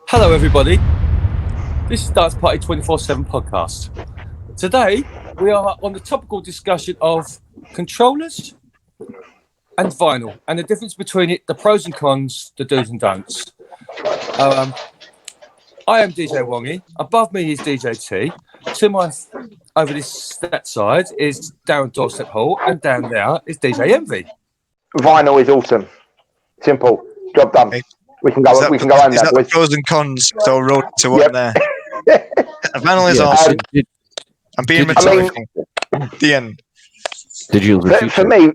Hello, everybody. This is Dance Party 24/7 podcast. Today, we are on the topical discussion of controllers and vinyl and the difference between it, the pros and cons, the do's and don'ts. I am DJ Wongy. Above me is DJ T. To my over that side is Darren Doorstep Hall, and down there is DJ Envy. Vinyl is awesome. Simple. Job done. We can go. We can go home now. The pros and cons all rolled into one there. Vinyl is awesome. I'm being rhetorical. The end. Did you? For me,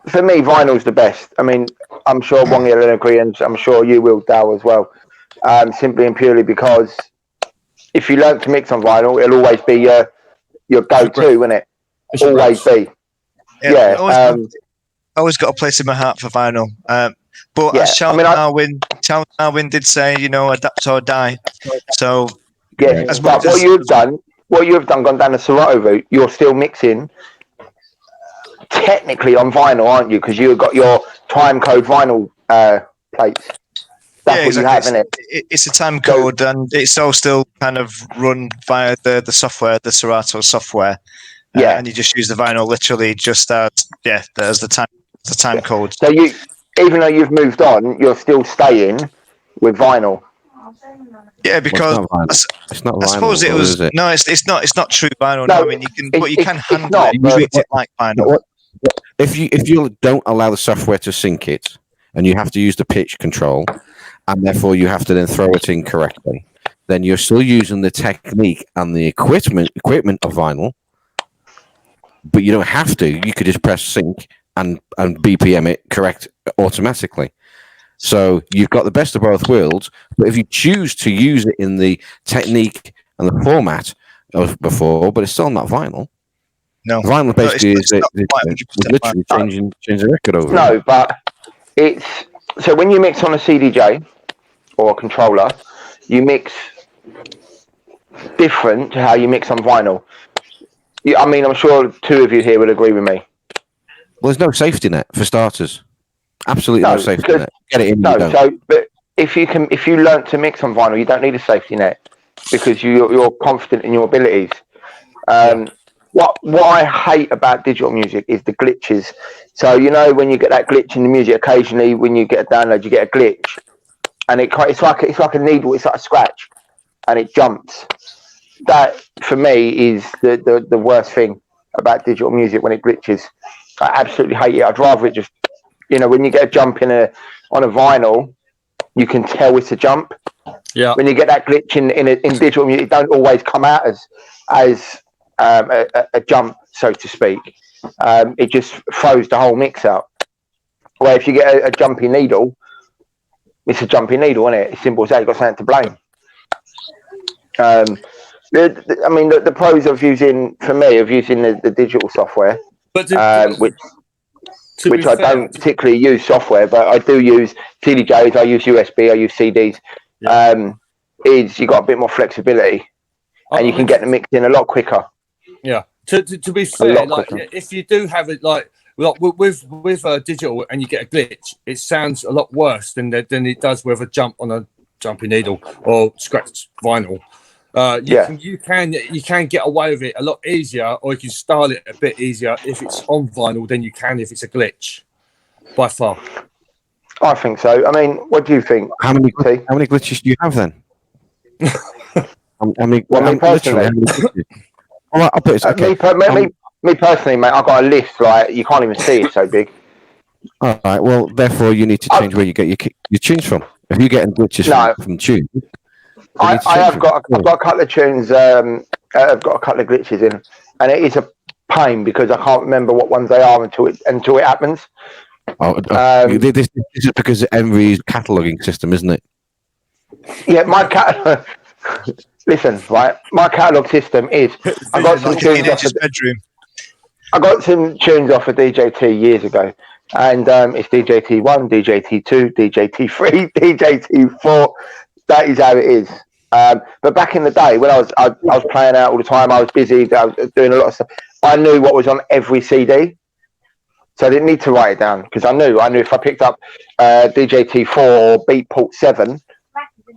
vinyl's the best. I mean, I'm sure Wongy will agree, and I'm sure you will, Dow, as well. Simply and purely because if you learn to mix on vinyl, it'll always be your go-to, won't it? Always be. Yeah. Always got a place in my heart for vinyl. But as Charles Darwin did say, adapt or die. So but what you have done, gone down the Serato route, you're still mixing technically on vinyl, aren't you? Because you've got your time code vinyl plates. That's what you have, isn't it? It's a time code, and it's all still kind of run via the software, the Serato software. And you just use the vinyl literally just as the time code. So you, even though you've moved on, you're still staying with vinyl. Yeah, because it's not vinyl. I suppose it was no. It's not true vinyl. No, I mean you can handle it, treat it like vinyl. If you don't allow the software to sync it, and you have to use the pitch control, and therefore you have to then throw it in correctly, then you're still using the technique and the equipment of vinyl. But you don't have to. You could just press sync and BPM it correct automatically. So you've got the best of both worlds. But if you choose to use it in the technique and the format of before, but it's still not vinyl. No, vinyl basically is literally changing the record over. No, but it's so when you mix on a CDJ or a controller, you mix different to how you mix on vinyl. I mean, I'm sure two of you here would agree with me. Well, there's no safety net for starters. Absolutely no safety net. Get it in. But if you learn to mix on vinyl, you don't need a safety net because you're confident in your abilities. What I hate about digital music is the glitches. So when you get that glitch in the music, occasionally when you get a download, you get a glitch, and it's like a needle, it's like a scratch, and it jumps. That for me is the worst thing about digital music when it glitches. I absolutely hate it. I'd rather it just, when you get a jump on a vinyl, you can tell it's a jump. Yeah. When you get that glitch in digital music, it don't always come out as a jump, so to speak. It just throws the whole mix out. Where if you get a jumpy needle, it's a jumpy needle, isn't it? It's simple as that. You've got something to blame. The pros of using the digital software, which I don't particularly use software, but I do use CDJs, I use USB, I use CDs. Is you got a bit more flexibility, and you can get the mix in a lot quicker. Yeah. To be fair, if you do have it with digital and you get a glitch, it sounds a lot worse than it does with a jump on a jumpy needle or scratched vinyl. You can get away with it a lot easier, or you can style it a bit easier if it's on vinyl than you can if it's a glitch. By far, I think so. I mean, what do you think? How many glitches do you have then? I'll put it. Okay. Me personally, mate, I've got a list. Like you can't even see it so big. All right. Well, therefore, you need to change where you get your tunes from. If you're getting glitches from tunes. I've got a couple of tunes. I've got a couple of glitches in, and it is a pain because I can't remember what ones they are until it happens. This is because of Envy's cataloging system, isn't it? Yeah, listen, right. My catalog system is. I got some tunes off his bedroom. I got some tunes off of DJT years ago, and it's DJT1, DJT2, DJT3, DJT4. That is how it is. But back in the day, when I was playing out all the time, I was busy. I was doing a lot of stuff. I knew what was on every CD, so I didn't need to write it down because I knew if I picked up DJT4 or Beatport 7,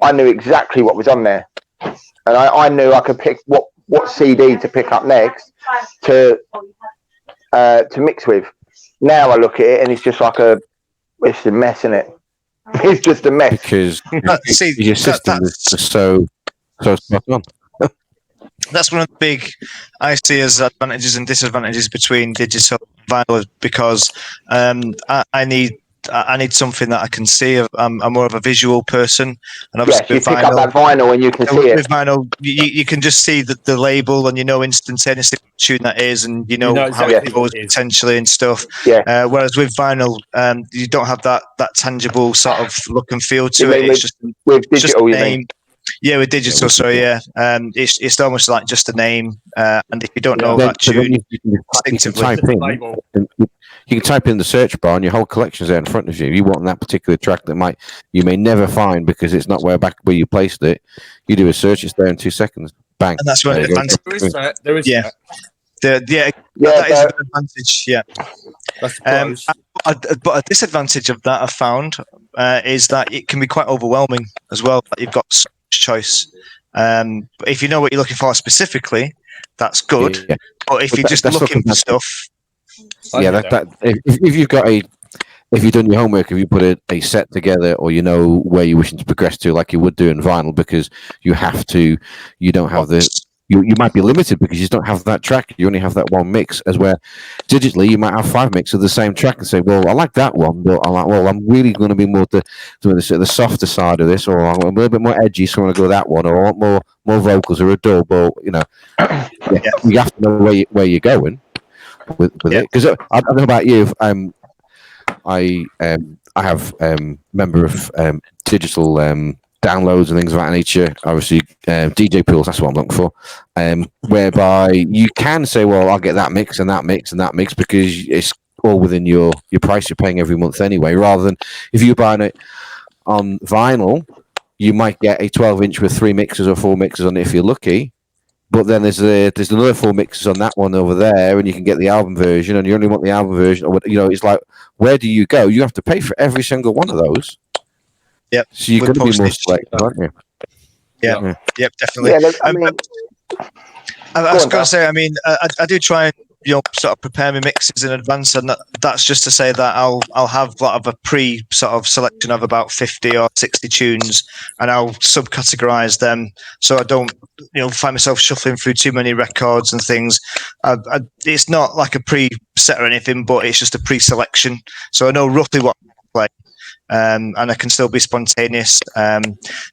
I knew exactly what was on there, and I knew I could pick what CD to pick up next to mix with. Now I look at it and it's just like it's a mess, isn't it? It's just a mess because your system is just so spot on. That's one of the big I see as advantages and disadvantages between digital and vinyl, because I need something that I can see. I'm more of a visual person, and obviously you pick up that vinyl and you can see it. With vinyl, you can just see the label, and you know instantaneously what tune that is, and you know exactly how it goes potentially and stuff. Yeah. Whereas with vinyl, you don't have that tangible sort of look and feel to it. It's just with digital, you mean? Yeah, with digital, sorry, yeah. It's almost like just a name, and if you don't know that tune, you can type in the search bar, and your whole collection's there in front of you. If you want that particular track that you may never find because it's not where you placed it, you do a search, it's there in 2 seconds. Bang. And that's what there is that. That is an advantage. Yeah. But a disadvantage of that I've found is that it can be quite overwhelming as well. You've got so much choice. But if you know what you're looking for specifically, that's good. Yeah. But if you're just looking for stuff, if you've done your homework, if you put a set together, or you know where you're wishing to progress to, like you would do in vinyl, because you don't have you might be limited because you don't have that track. You only have that one mix. As where digitally, you might have 5 mixes of the same track and say, "Well, I like that one, but I'm really going to be more the softer side of this, or I'm a little bit more edgy, so I want to go that one, or I want more vocals or a dub, or you have to know where you're going with it. Because I don't know about you. I have member of digital downloads and things of that nature. Obviously, DJ pools, that's what I'm looking for. Whereby you can say, well, I'll get that mix and that mix and that mix, because it's all within your price you're paying every month anyway, rather than if you're buying it on vinyl, you might get a 12-inch with 3 mixes or 4 mixes on it if you're lucky. But then there's another 4 mixes on that one over there, and you can get the album version, and you only want the album version. Or it's like, where do you go? You have to pay for every single one of those. Yep. So you're going to be more selective, aren't you? Yeah. Yep, definitely. Yeah, I was going to say, I do try and sort of prepare my mixes in advance, and that's just to say that I'll have a pre sort of selection of about 50 or 60 tunes, and I'll subcategorize them so I don't find myself shuffling through too many records and things. It's not like a pre-set or anything, but it's just a pre-selection, so I know roughly what to play. And I can still be spontaneous. So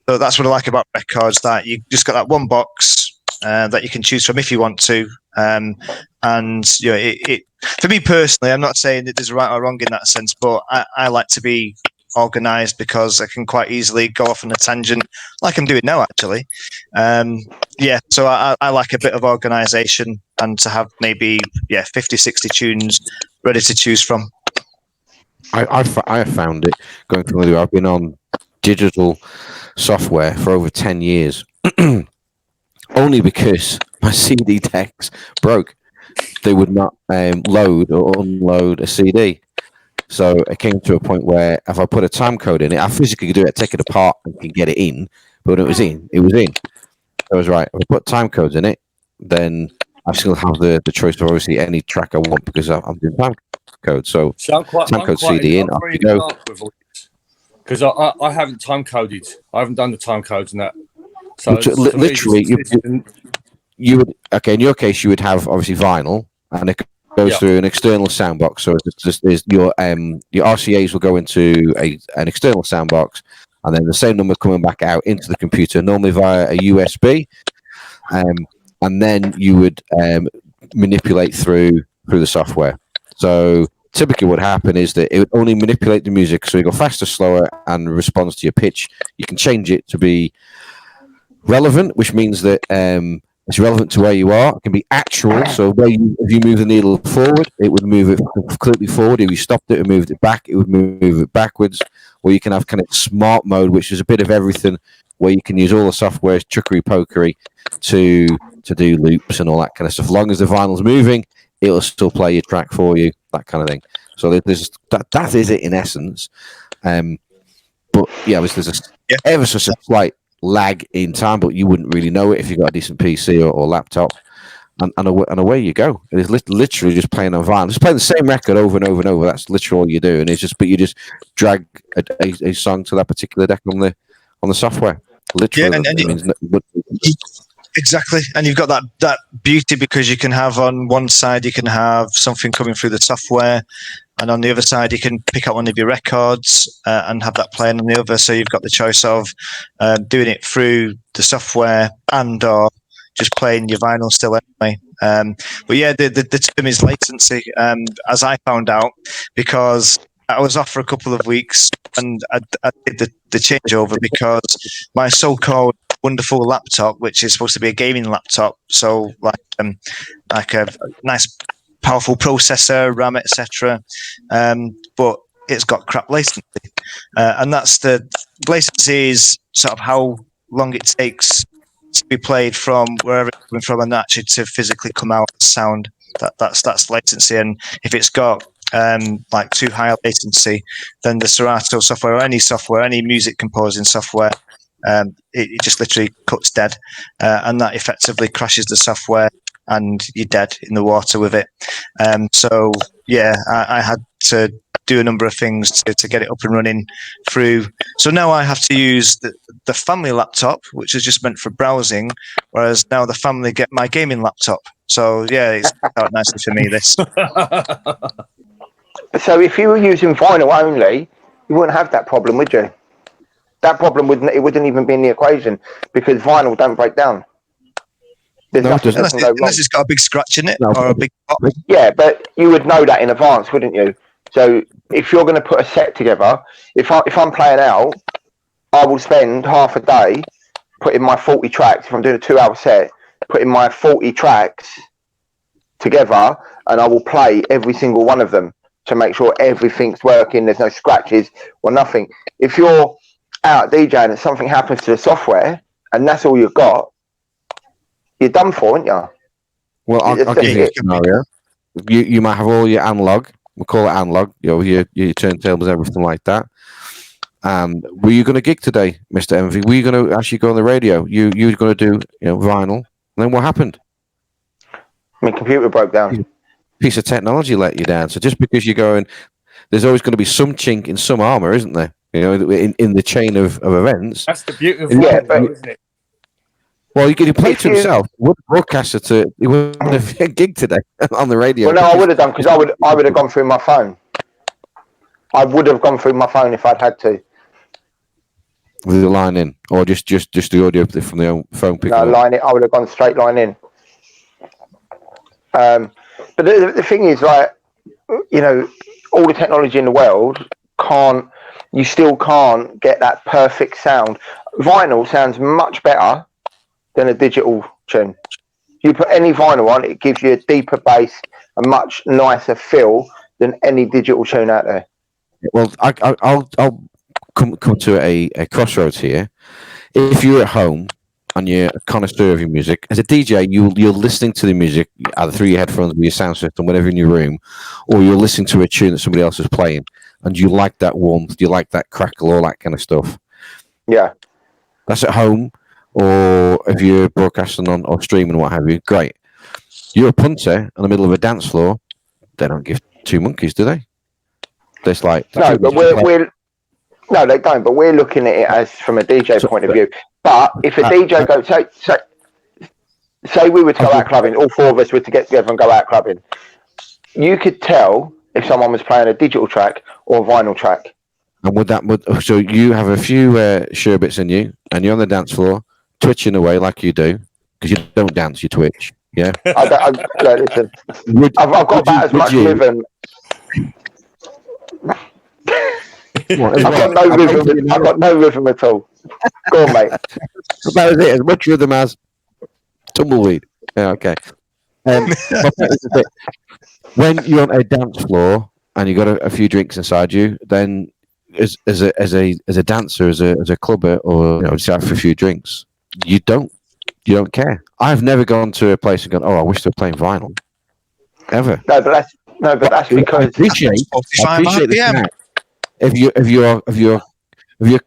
that's what I like about records, that you just got that one box that you can choose from if you want to. And it for me personally, I'm not saying that there's right or wrong in that sense, but I like to be organized, because I can quite easily go off on a tangent, like I'm doing now, actually. So I like a bit of organization, and to have maybe 50, 60 tunes ready to choose from. I have found it going through. I've been on digital software for over 10 years, only because my CD decks broke. They would not load or unload a CD. So it came to a point where if I put a time code in it, I physically could do it, take it apart, and could get it in. But when it was in, it was in. I was right. If I put time codes in it, then I still have the choice of obviously any track I want, because I'm doing time code. So time code CD in, off you go. Because I haven't time coded. I haven't done the time codes and that. So literally, you would in your case you would have obviously vinyl, and it goes through an external sound box. So your RCAs will go into an external sound box, and then the same number coming back out into the computer, normally via a USB, and then you would manipulate through the software. So typically what happened is that it would only manipulate the music, so you go faster, slower, and responds to your pitch. You can change it to be relevant, which means that it's relevant to where you are. It can be actual, so if you move the needle forward, it would move it completely forward. If you stopped it and moved it back, it would move it backwards. Or you can have kind of smart mode, which is a bit of everything, where you can use all the software's trickery-pokery to do loops and all that kind of stuff. As long as the vinyl's moving, it'll still play your track for you, that kind of thing. So that is it in essence. But yeah, there's ever such a slight lag in time, but you wouldn't really know it if you got a decent PC or laptop. And away you go. It is literally just playing on vinyl, just playing the same record over and over and over. That's literally all you do, and but you just drag a song to that particular deck on the software. Literally, exactly. And you've got that beauty because you can have on one side you can have something coming through the software, and on the other side you can pick up one of your records and have that playing on the other. So you've got the choice of doing it through the software and or just playing your vinyl still anyway. But yeah, the term is latency, as I found out, because I was off for a couple of weeks and I did the changeover because my so-called wonderful laptop, which is supposed to be a gaming laptop, so like a nice powerful processor, RAM, etc. But it's got crap latency, and that's the latency is sort of how long it takes to be played from wherever it's coming from and actually to physically come out as sound. That's latency, and if it's got like too high a latency, then the Serato software or any music composing software, it just literally cuts dead, and that effectively crashes the software and you're dead in the water with it. So yeah, I had to do a number of things to get it up and running through. So now I have to use the family laptop, which is just meant for browsing, whereas now the family get my gaming laptop. So yeah, it's out nicely for me, this. So if you were using vinyl only, you wouldn't have that problem, would you? That problem wouldn't even be in the equation because vinyl don't break down. Unless it's got a big scratch in it or a big pop. Yeah, but you would know that in advance, wouldn't you? So if you're going to put a set together, if I'm playing out, I will spend half a day putting my 40 tracks. If I'm doing a 2-hour set, putting my 40 tracks together, and I will play every single one of them to make sure everything's working. There's no scratches or nothing. If you're out DJing and something happens to the software and that's all you've got, you're done for, aren't you? Well, I'll give you a scenario. You might have all your analog. We'll call it analog. Your turntables, everything like that. Were you going to gig today, Mr. Envy? Were you going to actually go on the radio? You were going to do vinyl. And then what happened? My computer broke down. Piece of technology let you down. So just because you're going, there's always going to be some chink in some armor, isn't there? In the chain of events. That's the beauty of vinyl, isn't it? Well, you could play to himself. Would broadcaster he wouldn't have a gig today on the radio. Well, no, I would have done because I would have gone through my phone. I would have gone through my phone if I'd had to. With the line in, or just the audio from the phone picking up? Line in. I would have gone straight line in. But the thing is, like, all the technology in the world you still can't get that perfect sound. Vinyl sounds much better than a digital tune. You put any vinyl on, it gives you a deeper bass, a much nicer feel than any digital tune out there. Well, I'll come to a crossroads here. If you're at home and you're a connoisseur of your music, as a DJ, you're listening to the music either through your headphones or your sound system, whatever in your room, or you're listening to a tune that somebody else is playing, and you like that warmth, you like that crackle, all that kind of stuff. Yeah. That's at home, or if you're broadcasting on or streaming, what have you, great. You're a punter in the middle of a dance floor, they don't give two monkeys, do they? There's like... No, but no, they don't, but we're looking at it as from a DJ point of view. But if a DJ goes... Say we were to go out clubbing, all four of us were to get together and go out clubbing, you could tell if someone was playing a digital track or a vinyl track. And so you have a few sherbets in you, and you're on the dance floor, twitching away like you do, because you don't dance, you twitch. Yeah. Listen, I've got about as much rhythm. I've got no rhythm at all. Go on, mate. That was it. As much rhythm as tumbleweed. Yeah, okay. When you're on a dance floor and you've got a few drinks inside you, then as a dancer, as a clubber, or just out for a few drinks, you don't care. I've never gone to a place and gone, oh, I wish they were playing vinyl. Ever. No, but that's because I appreciate the fact. If you're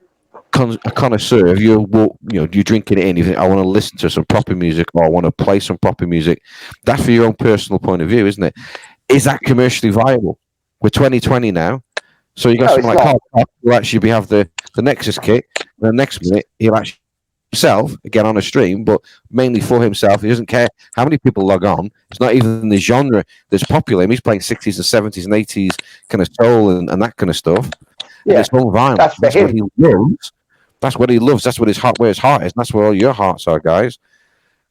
a connoisseur, if you're drinking it in, you think I want to listen to some proper music or I want to play some proper music. That's for your own personal point of view, isn't it? Is that commercially viable? We're 2020 now, so you got someone like Carl Cox who actually have the Nexus kit. And the next minute he'll actually himself again on a stream, but mainly for himself. He doesn't care how many people log on. It's not even the genre that's popular. He's playing 60s and 70s and 80s kind of soul and that kind of stuff. Yeah, it's all vinyl. That's what he loves. That's what he loves. That's what where his heart is. And that's where all your hearts are, guys.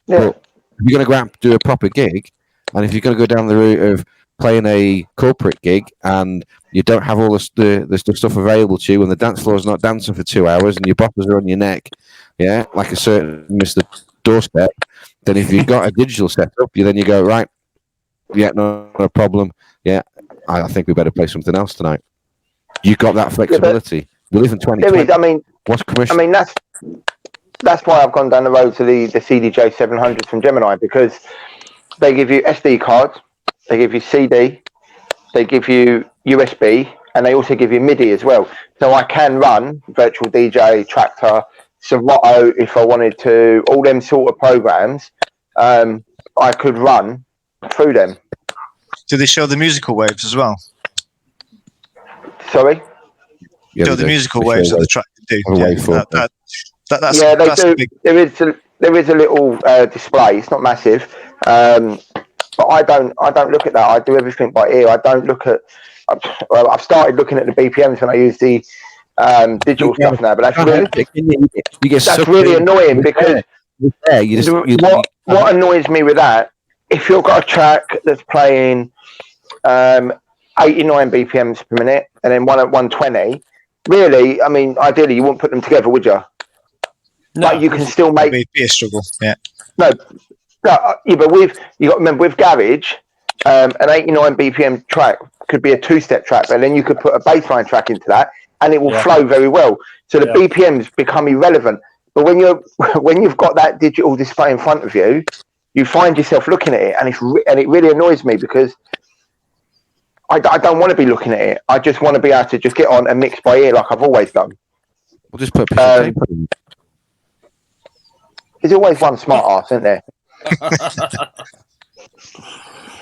Yeah. But if you're going to go out and do a proper gig, and if you're going to go down the route of playing a corporate gig and you don't have all the stuff available to you and the dance floor is not dancing for 2 hours and your boppers are on your neck, yeah, like a certain Mr. Doorstep, then if you've got a digital setup, you go, right, yeah, no problem. Yeah, I think we better play something else tonight. You've got that flexibility. We live in 2020. What's commercial? That's why I've gone down the road to the CDJ 700 from Gemini, because they give you SD cards, they give you CD, they give you USB, and they also give you MIDI as well. So I can run Virtual DJ, Tractor, Serato if I wanted to, all them sort of programs. I could run through them. Do they show the musical waves as well? Sorry? Yeah, show the musical waves of the track to do. That's they do. Big... There is a little display. It's not massive, but I don't look at that. I do everything by ear. I don't look at. I've started looking at the BPMs when I use the digital stuff now, but that's really annoying because what annoys me with that, if you've got a track that's playing 89 BPMs per minute and then one at 120, really, ideally you wouldn't put them together, would you? No, but you can still make be a struggle. Yeah. No, but you got to remember with Garage, an 89 BPM track could be a two-step track, but then you could put a bassline track into that, and it will flow very well. So the BPMs become irrelevant. But when you've got that digital display in front of you, you find yourself looking at it, and it really annoys me because I don't want to be looking at it. I just want to be able to just get on and mix by ear like I've always done. We'll just put a piece of tape on. There's always one smart ass, isn't there?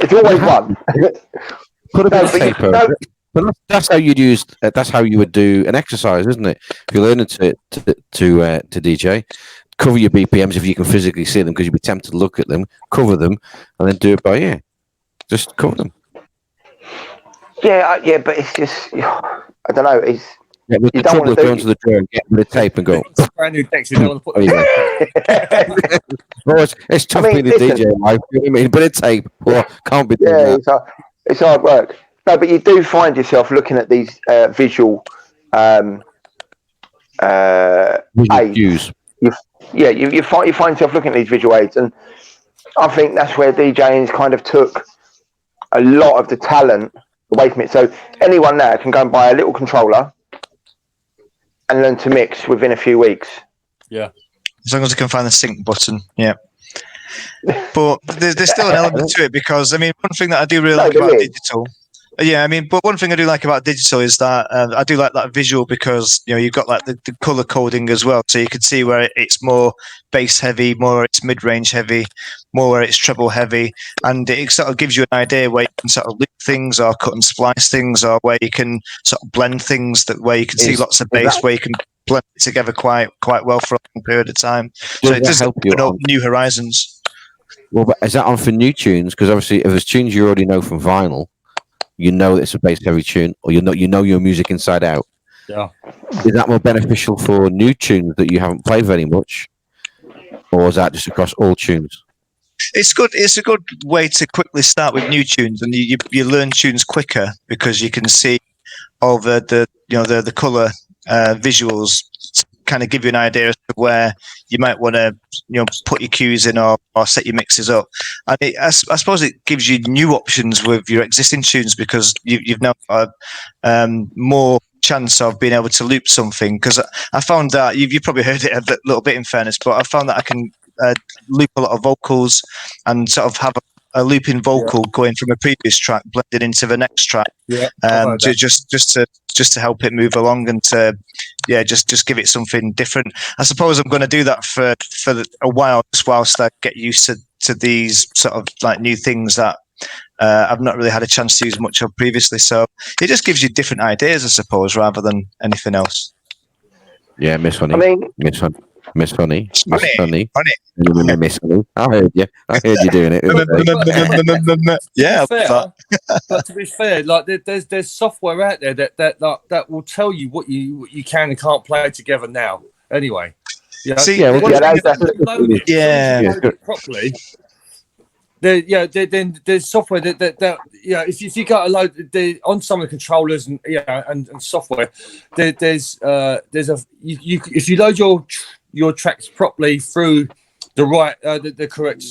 It's always one. Put a bit of tape over it. But that's how you'd use. That's how you would do an exercise, isn't it? If you're learning to DJ, cover your BPMs if you can physically see them, because you'd be tempted to look at them. Cover them, and then do it by ear. Just cover them. Yeah, but it's just I don't know. It's you don't want to go into the drawer and get the tape and go. Brand new decks. You don't want to put. It's tough being a DJ, life. You know what I mean? But a tape, can't be. It's hard work. No, but you do find yourself looking at these visual aids. You find yourself looking at these visual aids, and I think that's where DJing kind of took a lot of the talent away from it. So anyone now can go and buy a little controller and learn to mix within a few weeks. Yeah, as long as I can find the sync button. Yeah. But there's still an element to it, because one thing that I do really like about digital. Yeah, but one thing I do like about digital is that I do like that visual, because you've got like the color coding as well, so you can see where it's more bass heavy, more where it's mid range heavy, more where it's treble heavy, and it sort of gives you an idea where you can sort of loop things or cut and splice things, or where you can sort of blend things where you can see lots of bass, where you can blend it together quite well for a long period of time. So it does open up new horizons. Well, but is that on for new tunes? Because obviously, if there's tunes you already know from vinyl, you know it's a bass heavy tune, or you know your music inside out. Yeah. Is that more beneficial for new tunes that you haven't played very much, or is that just across all tunes? It's good. It's a good way to quickly start with new tunes, and you learn tunes quicker because you can see all the color visuals to kind of give you an idea as to where you might want to put your cues in or set your mixes up. And I suppose it gives you new options with your existing tunes, because you've now got more chance of being able to loop something. Because I found that you've probably heard it a little bit, in fairness, but I found that I can loop a lot of vocals and sort of have looping vocal going from a previous track blended into the next track. Yeah, just to help it move along and to just give it something different. I suppose I'm going to do that for a while, just whilst I get used to these sort of like new things that I've not really had a chance to use much of previously. So it just gives you different ideas, I suppose, rather than anything else. Yeah, Miss Honey. I mean, Miss Honey. Miss Honey. Honey. Miss Honey. I heard you. I heard you doing it. Yeah, but to be fair, like there's software out there that will tell you what you can and can't play together now. Anyway, See, properly. Then there's software that if you got a load on some of the controllers and software, there's if you load your tracks properly through the right the correct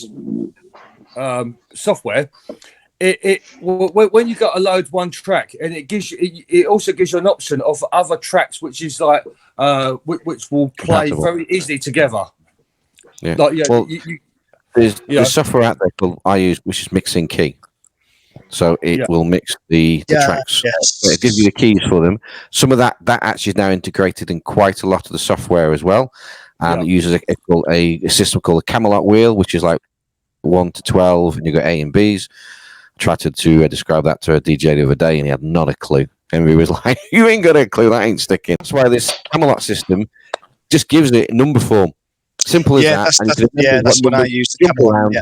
software, when you got to load one track, and it also gives you an option of other tracks, which is like which will play very easily together. Yeah. Like there's software out there I use, which is Mixing Key. So it will mix the tracks. Yes. It gives you the keys for them. Some of that actually is now integrated in quite a lot of the software as well. And it uses a system called a Camelot wheel, which is like 1 to 12, and you've got A and Bs. I tried to describe that to a DJ the other day, and he had not a clue. And he was like, you ain't got a clue, that ain't sticking. That's why this Camelot system just gives it number form. Simple as that. That's what I use to come around. Yeah.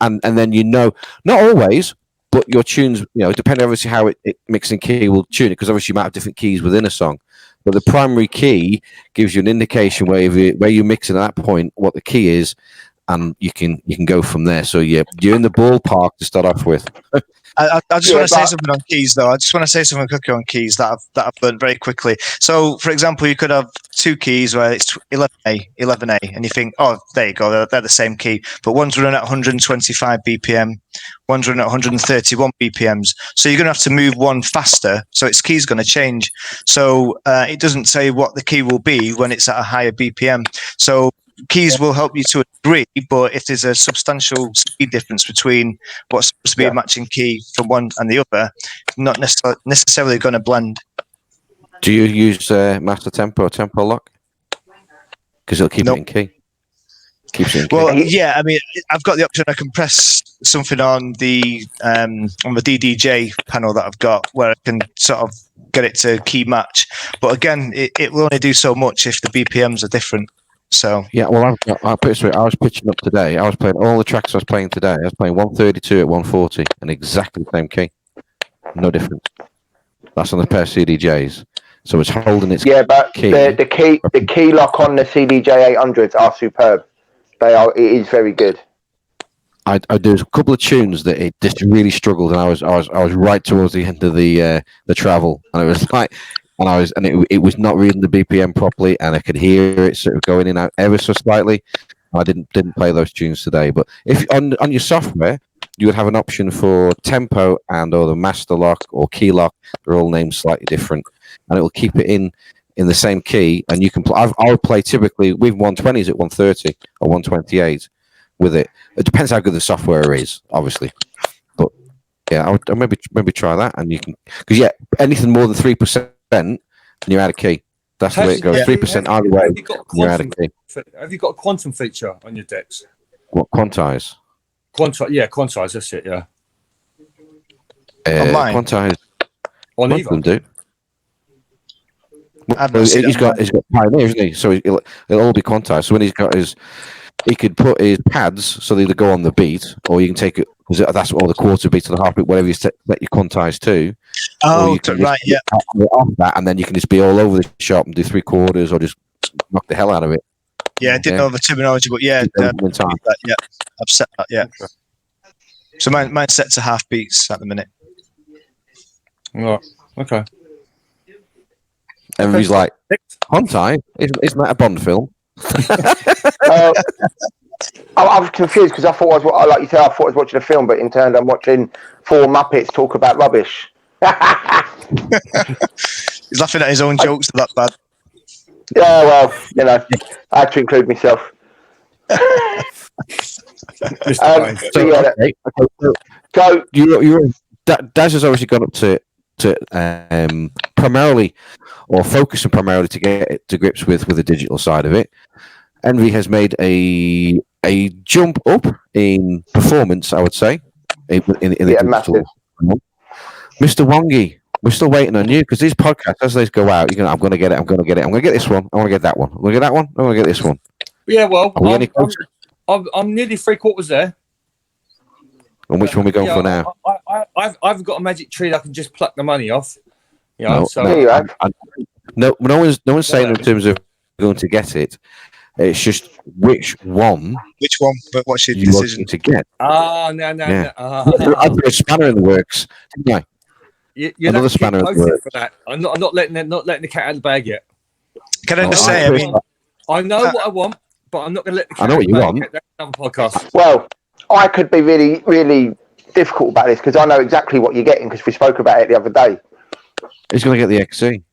And then not always, but your tunes, depending obviously how it Mixing Key will tune it, because obviously you might have different keys within a song. But the primary key gives you an indication where you're mixing at that point, what the key is, and you can go from there. So you're in the ballpark to start off with. I just want to say something on keys, though. I just want to say something quickly on keys that I've learned very quickly. So, for example, you could have two keys where it's 11A, and you think, oh, there you go, they're the same key. But one's running at 125 BPM, one's running at 131 BPMs. So you're going to have to move one faster, so its key's going to change. So it doesn't say what the key will be when it's at a higher BPM. So keys will help you to a degree, but if there's a substantial speed difference between what's supposed to be a matching key from one and the other, not necessarily going to blend. Do you use Master Tempo or Tempo Lock? Because it'll keep it in key. Keeps it in key. Well, yeah, I mean, I've got the option. I can press something on the DDJ panel that I've got, where I can sort of get it to key match. But again, it will only do so much if the BPMs are different. So yeah, well, I was pitching up today. I was playing all the tracks I was playing today. I was playing 132 at 140 and exactly the same key, no difference. That's on the pair of CDJs, so it's holding its but key. The key lock on the CDJ 800s are superb. It is very good. I do a couple of tunes that it just really struggled, and I was right towards the end of the travel, and it was like. And it was not reading the BPM properly, and I could hear it sort of going in and out ever so slightly. I didn't play those tunes today, but if on your software you would have an option for tempo or the master lock or key lock. They're all named slightly different, and it will keep it in the same key. And you can I would play typically with 120s at 130 or 128 with it. It depends how good the software is, obviously. But yeah, I would maybe try that, and you can because anything more than 3%. And you're out of key. That's the way it goes. 3% either way. You're out of key. Have you got a quantum feature on your decks? What, quantize? Quantize. That's it. Yeah. Quantize. On either. Them do. He's got Pioneer, isn't he? So it'll all be quantized. So when he could put his pads so they either go on the beat, or you can take it because that's all the quarter beat to the half beat, whatever you set your quantize to. Oh, right, yeah. Off that, and then you can just be all over the shop and do 3/4 or just knock the hell out of it. Yeah, I didn't know the terminology, but yeah, I've set that. Yeah. So mine's set to half beats at the minute. Right. Okay. Everybody's like, Hontai? Isn't that a Bond film? I was confused because I thought like you said, I thought I was watching a film, but in turn I'm watching 4 Muppets talk about rubbish. He's laughing at his own jokes. That bad. Yeah, well, I had to include myself. So Daz has obviously gone up to primarily or focusing primarily to get to grips with the digital side of it. Envy has made a jump up in performance, I would say, in the digital. Massive. Mr. Wongi, we're still waiting on you because these podcasts, as they go out, I'm going to get it. I'm going to get it. I'm going to get this one. I want to get that one. I'm going to get that one. I want to get this one. Yeah, well, I'm nearly 3/4 there. And which one are we going for now? I've got a magic tree that I can just pluck the money off. You know, no one's saying in terms of going to get it. It's just which one. Which one? But what's your you decision to get? No. I put a spanner in the works, didn't I? You're another spanner in the works for that. I'm not letting the cat out of the bag yet. Can I just say? I mean, I know what I want, but I'm not going to let the cat I know what you want. That's another podcast. Well, I could be really, really difficult about this because I know exactly what you're getting because we spoke about it the other day. He's going to get the XC.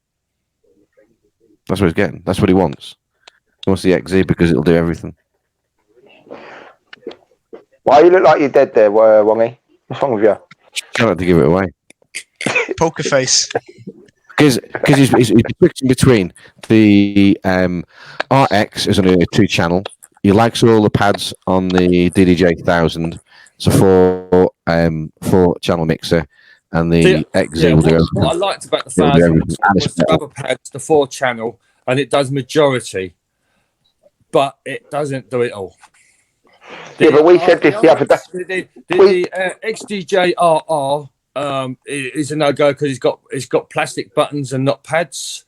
That's what he's getting. That's what he wants. He wants the XZ because it'll do everything. Why you look like you're dead there, Wongy? What's wrong with you? Trying to give it away. Poker face. Because he's switching between the RX is only a 2-channel. He likes all the pads on the DDJ 1000. It's a 4-channel mixer, and the XZ will do everything. What I liked about the 1000 was the other pads, the 4-channel, and it does majority, but it doesn't do it all. But we said this the other day. The XDJ-RR is a no-go because it's got plastic buttons and not pads.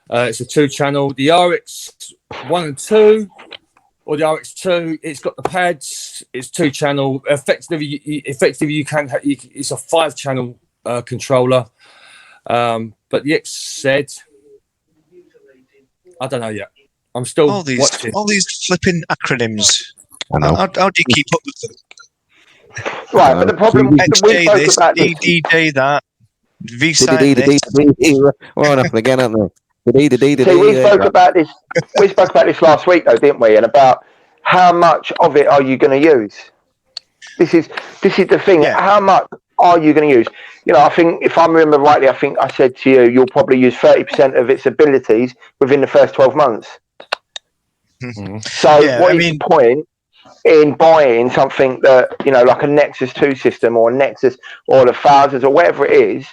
It's a 2-channel. The RX1 and 2, or the RX2, it's got the pads. It's 2-channel. Effectively, you can. It's a 5-channel controller. But the XZ, I don't know yet. I'm still watching. All these flipping acronyms. I know. How do you keep up with them? Right, but the problem we spoke this, about this. DDJ that, V-side this. Well, nothing again, aren't they? See, we spoke about this. We spoke about this last week, though, didn't we? And about how much of it are you going to use? This is the thing. Yeah. How much are you going to use? You know, I think if I remember rightly, I think I said to you, you'll probably use 30% of its abilities within the first 12 months. Mm-hmm. So, what is the point in buying something that, you know, like a Nexus 2 system or a Nexus or the thousands or whatever it is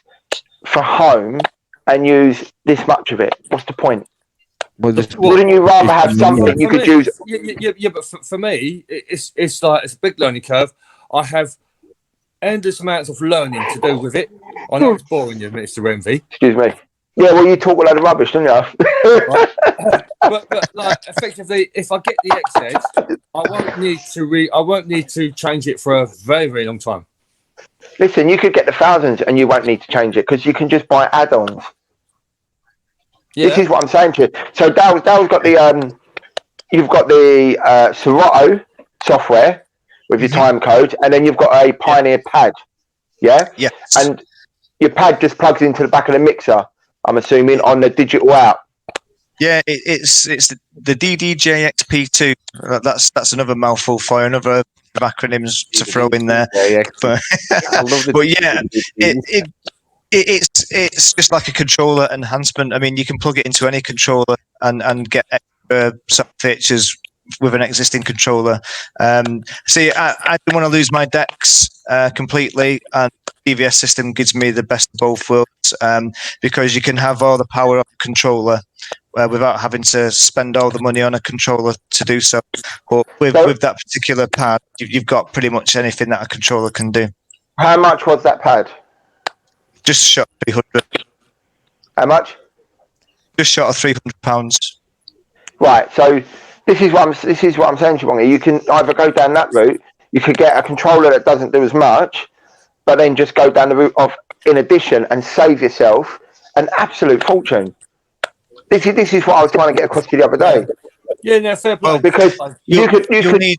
for home and use this much of it? What's the point? Wouldn't you rather have something you could use? Yeah, but for me, it's like it's a big learning curve. I have endless amounts of learning to do with it. I know it's boring you, Mr. Envy. Excuse me. Yeah, well, you talk a load of rubbish, don't you? Right. but like effectively, if I get the XZ, I won't need to change it for a very, very long time. Listen, you could get the thousands and you won't need to change it because you can just buy add-ons. Yeah. This is what I'm saying to you. So Dale's got the you've got the Serato software with your time code, and then you've got a Pioneer pad. Yeah? Yes. And your pad just plugs into the back of the mixer, I'm assuming, on the digital out. Yeah, it's the DDJ XP2. That's another mouthful for another acronyms to throw in there. Yeah. But yeah, it's just like a controller enhancement. I mean, you can plug it into any controller and get extra features with an existing controller. See, I don't want to lose my decks completely, and the DVS system gives me the best of both worlds because you can have all the power of the controller without having to spend all the money on a controller to do so. But with that particular pad, you've got pretty much anything that a controller can do. How much was that pad? Just short of 300. How much? Just short of £300. Right. So this is what I'm saying to you, Wongy. You can either go down that route. You could get a controller that doesn't do as much, but then just go down the route of, in addition, and save yourself an absolute fortune. This is what I was trying to get across to you the other day. Yeah, no, fair play. Because you'll need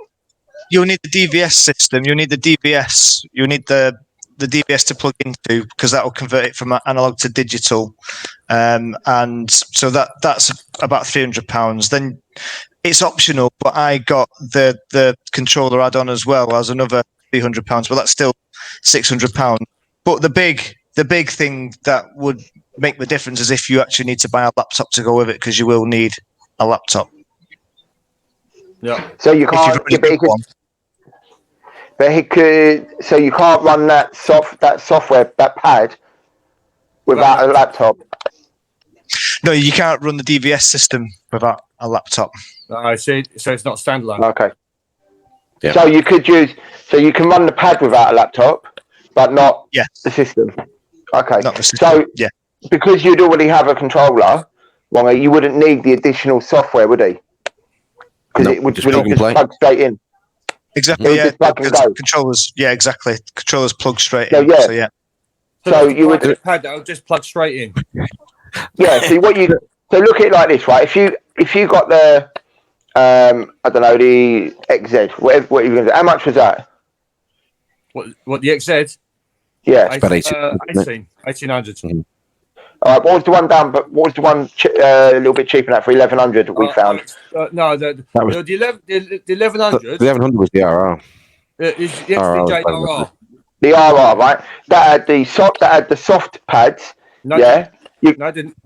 the DVS system. You need the DBS. You need the the DVS to plug into, because that will convert it from analog to digital, and so that's about £300. Then it's optional, but I got the controller add-on as well as another £300, but that's still £600. But the big thing that would make the difference is if you actually need to buy a laptop to go with it, because you will need a laptop. Yeah. So you can't. So you can't run that software, that pad, without a laptop. No, you can't run the DVS system without a laptop. I see. So it's not standalone. Okay. Yeah. So you can run the pad without a laptop, but not the system. Okay. Not the system. So because you'd already have a controller, you wouldn't need the additional software, would he? Because it would just plug straight in. Exactly. Yeah. Controllers. Yeah. Exactly. Controllers plug straight in. Yeah. So yeah. So you would the pad that will just plug straight in. Yeah. So look at it like this, right? If you got the I don't know, the XZ, what are you going to do? How much was that? What the XZ? Yeah, about 1800. Mm-hmm. All right. What was the one down? But what was the one a little bit cheaper than that for 1100 that we found? No, the 1100. The 1100 was the RR. Is the XDJ-RR. The RR, right? That had the soft pads. No, yeah. No, I didn't.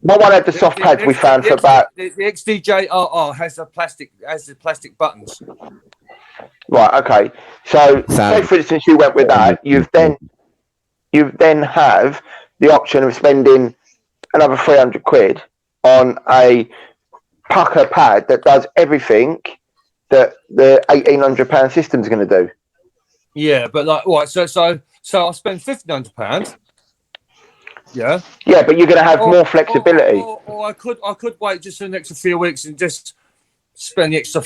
What one had the soft pads we found for about? The XDJ-RR has the plastic buttons. Right. Okay. So, say for instance, you went with that. You then have the option of spending another £300 on a pucker pad that does everything that the £1,800 system's going to do. Yeah, but like, what? So I spend £1,500. Yeah. Yeah, but you're going to have more flexibility. Or I could wait just for the next few weeks and just spend the extra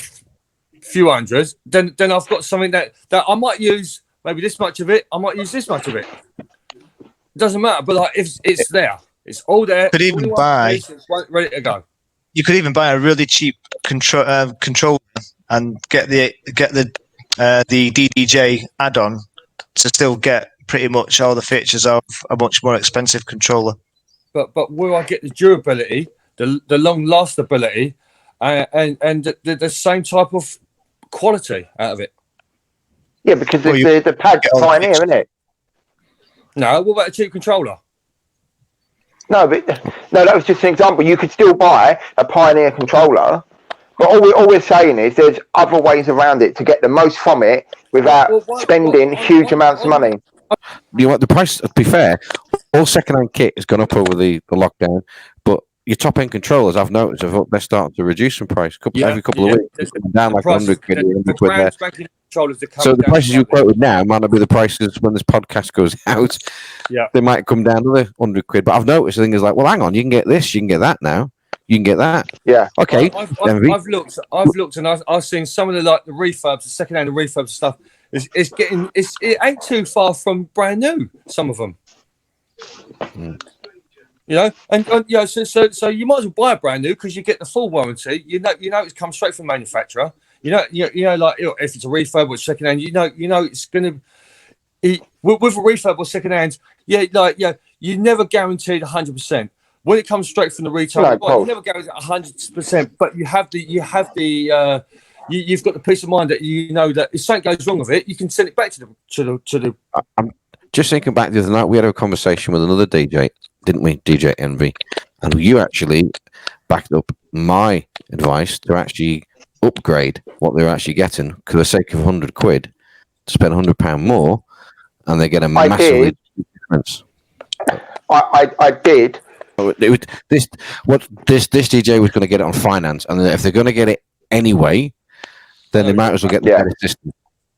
few hundred. Then I've got something that I might use maybe this much of it. I might use this much of it. It doesn't matter. But like, if it's there, it's all there. Could even buy. Ready to go. You could even buy a really cheap controller and get the DDJ add-on to still get pretty much all the features of a much more expensive controller. But will I get the durability, the long lastability, and the same type of quality out of it? Yeah, because the pad's Pioneer, isn't it? No, what about a cheap controller? No, that was just an example. You could still buy a Pioneer controller, but all we're saying is there's other ways around it to get the most from it without spending huge amounts of money. You want the price? To be fair, all second-hand kit has gone up over the lockdown, but your top-end controllers, I've noticed, they're starting to reduce in price. Every couple of weeks, down like £100 there. So the prices you quoted now might not be the prices when this podcast goes out. Yeah, they might come down to the £100. But I've noticed the thing is like, well, hang on, you can get this, you can get that now, you can get that. Yeah. Okay. I've looked, and I've seen some of the refurbs, the second-hand refurbs stuff. It ain't too far from brand new. Some of them. Mm. You know, and so you might as well buy a brand new because you get the full warranty. You know it comes straight from the manufacturer. You know, like if it's a refurb or second hand, you know it's gonna with a refurb or second hand. You're never guaranteed 100%. When it comes straight from the retailer, you never guaranteed 100%. But you've got the peace of mind that you know that if something goes wrong with it, you can send it back to the. I'm just thinking back the other night. We had a conversation with another DJ, didn't we? DJ Envy, and you actually backed up my advice to actually upgrade what they're actually getting for the sake of £100 to spend £100 more, and they get a massive difference. I did. This DJ was going to get it on finance, and if they're going to get it anyway, then they might as well get the better system.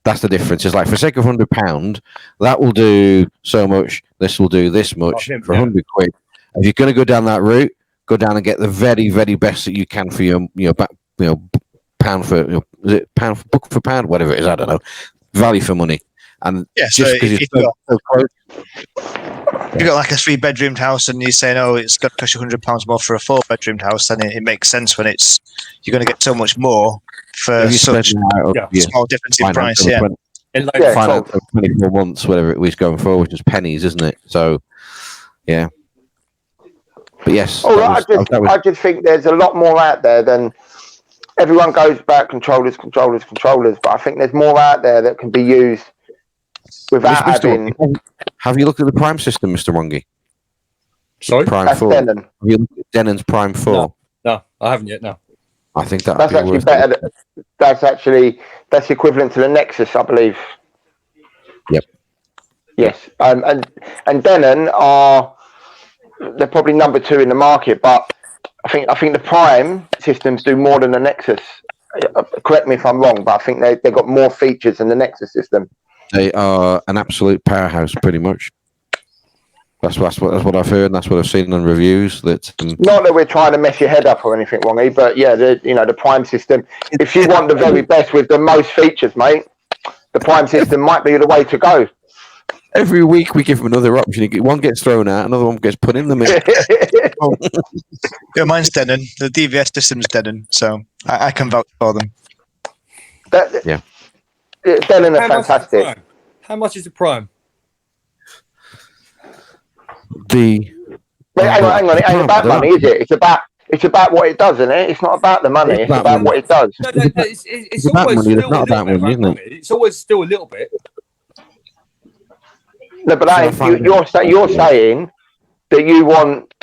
That's the difference. It's like for the sake of £100, that will do so much. This will do this much for £100. If you're going to go down that route, go down and get the very, very best that you can for your pound for book for pound, whatever it is. I don't know. Value for money. And just because if you've got like a 3-bedroomed house and you're saying, it's going to cost you £100 more for a 4-bedroomed house, then it makes sense when you're going to get so much more for such small difference in price. Yeah, finance of 24 months, whatever it was going for, which was pennies, isn't it? So, yeah. But yes, I just think there's a lot more out there than everyone goes about controllers. But I think there's more out there that can be used without having. Have you looked at the Prime system, Mr. Wongi? Sorry, Prime 4. Denon. Have you looked at Denon's Prime 4? No, I haven't yet. No, I think that's actually better. That's equivalent to the Nexus, I believe. Yep. Yes, and Denon they're probably number 2 in the market, but I think the Prime systems do more than the Nexus. Correct me if I'm wrong, but I think they've got more features than the Nexus system. They are an absolute powerhouse, pretty much. That's what I've heard, and that's what I've seen on reviews. That not that we're trying to mess your head up or anything, Wongy, but yeah, the Prime system. If you want the very best with the most features, mate, the Prime system might be the way to go. Every week we give them another option. One gets thrown out, another one gets put in the middle. Yeah, mine's Denon. The DVS system's Denon, so I can vouch for them. Yeah. Denon are fantastic. How much is the Prime? Hang on. It ain't about money, is it? It's about what it does, isn't it? It's not about the money. It's about what it does. No, it's always money. still It's not about money, isn't it? It's always still a little bit. No, but you're saying that you want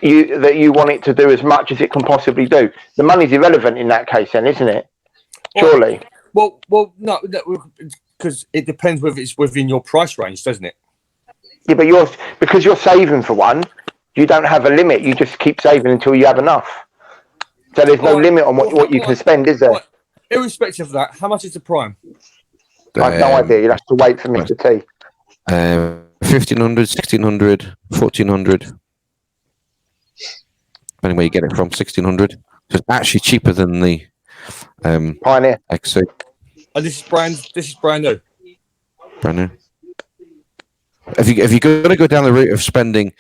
it to do as much as it can possibly do. The money's irrelevant in that case, then, isn't it? Surely. Well, no, because it depends whether it's within your price range, doesn't it? Yeah, but because you're saving for one, you don't have a limit. You just keep saving until you have enough. So there's no limit on what you can spend, is there? Irrespective of that, how much is the Prime? I have no idea. You'll have to wait for Mr. T. 1,500, 1,600, 1,400. Anyway, you get it from 1,600. So it's actually cheaper than the Pioneer XC. And this is brand new. Brand new. If you're going to go down the route of spending,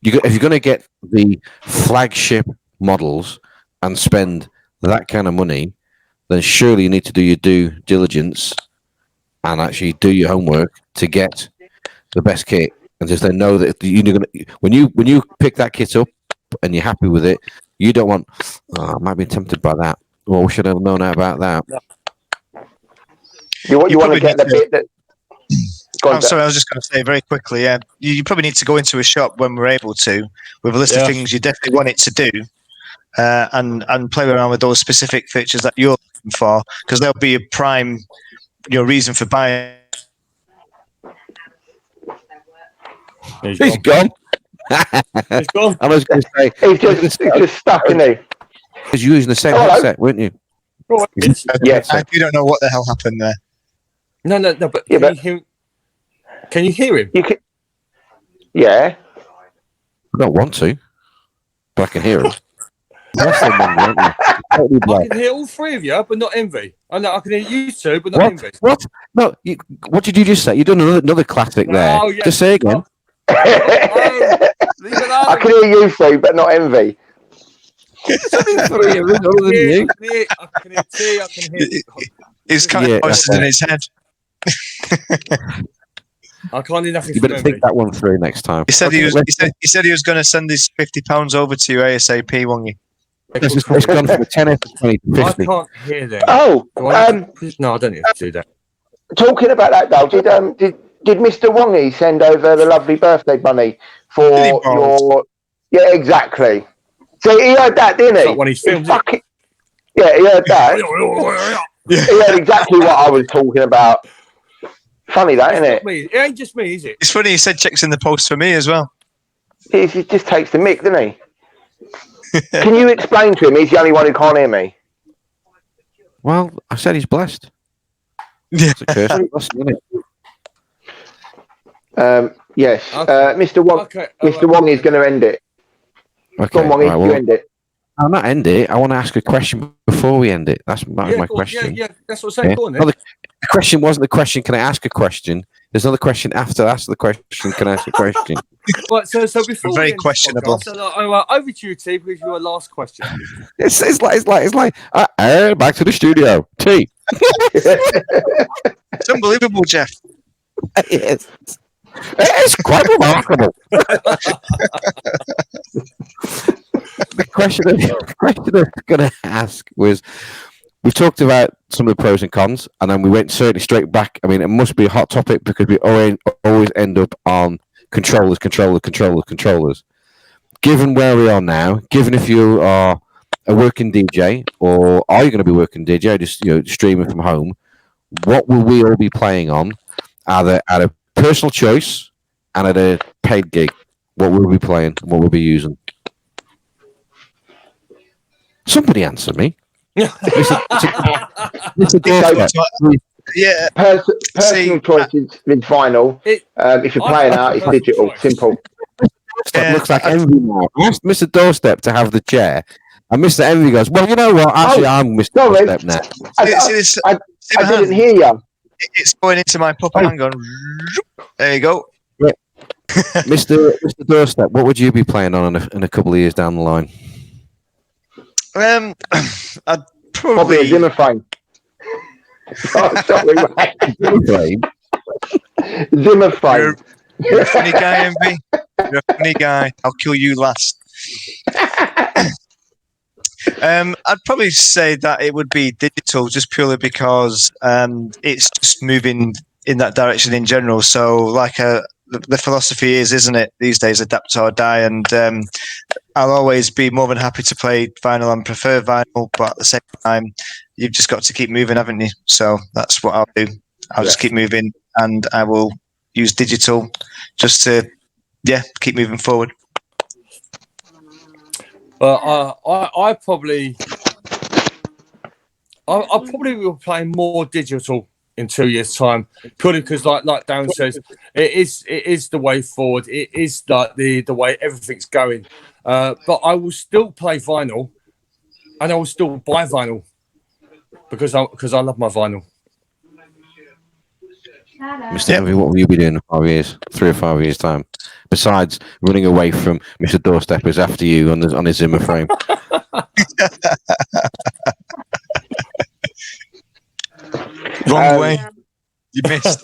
if you're going to get the flagship models and spend that kind of money, then surely you need to do your due diligence and actually do your homework to get the best kit, and just then know that you're going to, when you pick that kit up and you're happy with it, you don't want, I might be tempted by that. Well, we should have known about that. You want to get the bit that. I'm sorry, I was just going to say very quickly, yeah. You probably need to go into a shop when we're able to, with a list of things you definitely want it to do, and play around with those specific features that you're looking for, because there'll be a prime reason for buying. He's gone. He's gone. I was going to say, he's just stuck, isn't he? Because you were using the same headset, weren't you? Yes. You don't know what the hell happened there. No, but can you hear him? You can. Yeah. I don't want to, but I can hear him. I can hear all three of you, but not Envy. I can hear you two, but not Envy. What? No. What did you just say? You've done another classic there. Oh, yeah. Just say again. I can hear you three, but not Envy. I can hear T. I can hear. He's kind of voices in his head. I can't hear nothing. You better think that one through next time. He said he was going to send his £50 over to you ASAP, Wongy. It's gone from 10 to 20 to 50. I can't hear them. Oh, no, I don't need to do that. Talking about that, though, did Mr. Wongy send over the lovely birthday money for your? Yeah, exactly. So he heard that, didn't he? It's like when he filmed it. Yeah, he heard that. He heard exactly what I was talking about. Funny that, isn't it? It ain't just me, is it? It's funny he said checks in the post for me as well. He just takes the mick, doesn't he? Can you explain to him he's the only one who can't hear me? Well, I said he's blessed. Yeah. It's a curse, isn't it? Yes. Okay. Mr. Wong is going to end it. Okay. Come on, Wongy, you end it. I'll not end it. I want to ask a question before we end it. That's my question. Yeah, that's what I'm saying. Go on, well, the question wasn't the question, can I ask a question? There's another question after ask the question, can I ask a question? Right, so before very questionable. Over to you, T, with your last question. It's like back to the studio. T. It's unbelievable, Jeff. Yes. It's quite remarkable. The question I was going to ask was, we've talked about some of the pros and cons, and then we went certainly straight back. I mean, it must be a hot topic because we always end up on controllers. Given where we are now, given if you are a working DJ, or are you going to be working DJ, just streaming from home, what will we all be playing on, either at a personal choice and at a paid gig? What will we be playing? What we'll be using? Somebody answer me. Mr. Doorstep. Yeah. Personal choice is vinyl. If you're playing out, it's digital. Choice. Simple. Looks like Envy now. I asked Mr. Doorstep to have the chair, and Mr. Envy goes, "Well, you know what? Actually, I'm Mr. Doorstep now." I didn't hear you. It's going into my puppet hand. Going. There you go. Yeah. Mr. Doorstep, what would you be playing on in a couple of years down the line? I'd Probably a Zimmer frame. Oh, sorry, mate. Zimmer frame. You're a funny guy, Envy. You're a funny guy. I'll kill you last. I'd probably say that it would be digital, just purely because it's just moving in that direction in general. So, like the philosophy is, isn't it, these days, adapt or die, and I'll always be more than happy to play vinyl and prefer vinyl, but at the same time, you've just got to keep moving, haven't you? So that's what I'll do. I'll just keep moving, and I will use digital just to, keep moving forward. Well, I probably will be playing more digital in 2 years' time, purely because, like Darren says, it is the way forward. It is like the way everything's going. But I will still play vinyl, and I will still buy vinyl because I love my vinyl. Mr. Envy, what will you be doing in 5 years, 3 or 5 years' time? Besides running away from Mr. Doorstep who's after you on his Zimmer frame. Wrong way. You missed.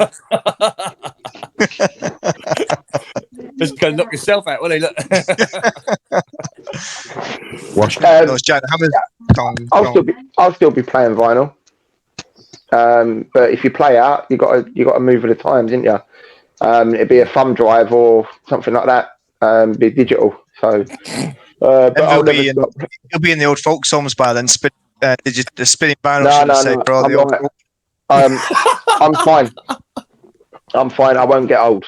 Just go knock yourself out, will he? Look. Watch those giant hammers. I'll still be playing vinyl. But if you play out, you got to move with the times, didn't you? It'd be a thumb drive or something like that. Be digital. So, but he'll be in the old folks' homes by then. Spinning vinyl. No. I'm fine. I'm fine. I won't get old.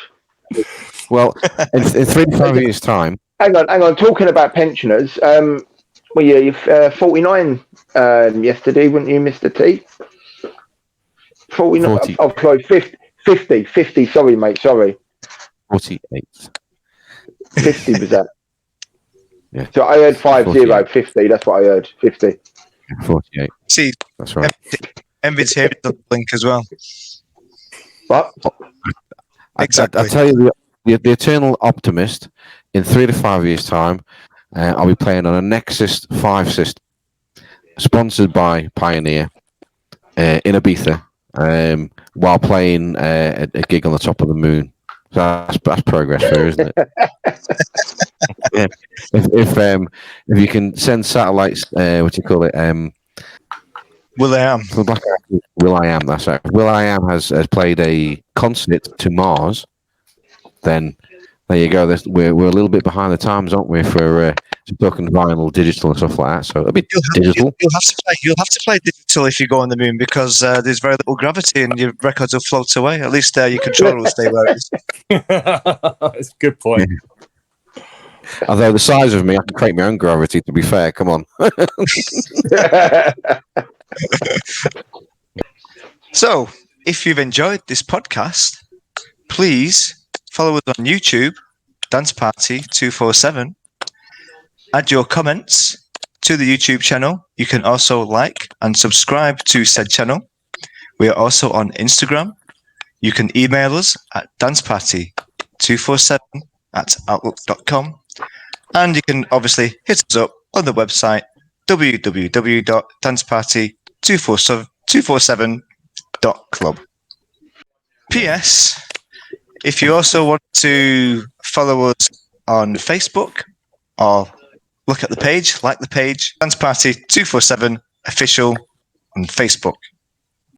Well, in 3 to 5 years' time. Hang on. Talking about pensioners, you're 49 yesterday, weren't you, Mr. T? 49. 40. Oh, sorry, 50. Sorry, mate. Sorry. 48. 50 was that? Yeah. So I heard 50. That's what I heard. 50. 48. See, that's right. Envy's here to blink as well. What? Exactly. I tell you, the eternal optimist. In 3 to 5 years' time, I'll be playing on a Nexus 5 system, sponsored by Pioneer, in Ibiza, while playing a gig on the top of the moon. So that's progress there, isn't it? Yeah. If you can send satellites, what do you call it? Will.i.am. Will.i.am, that's right. Will.i.am has played a concert to Mars. Then there you go. We're a little bit behind the times, aren't we? For talking vinyl, digital, and stuff like that. So a bit digital. You'll have to play digital if you go on the moon because there's very little gravity and your records will float away. At least your controller will stay where it is. That's a good point. Although the size of me, I can create my own gravity. To be fair, come on. So, if you've enjoyed this podcast, please follow us on YouTube, Dance Party 247. Add your comments to the YouTube channel. You can also like and subscribe to said channel. We are also on Instagram. You can email us at danceparty247@outlook.com. And you can obviously hit us up on the website www.danceparty247 247.club. P.S. If you also want to follow us on Facebook or look at the page, like the page, Dance Party 247 official on Facebook.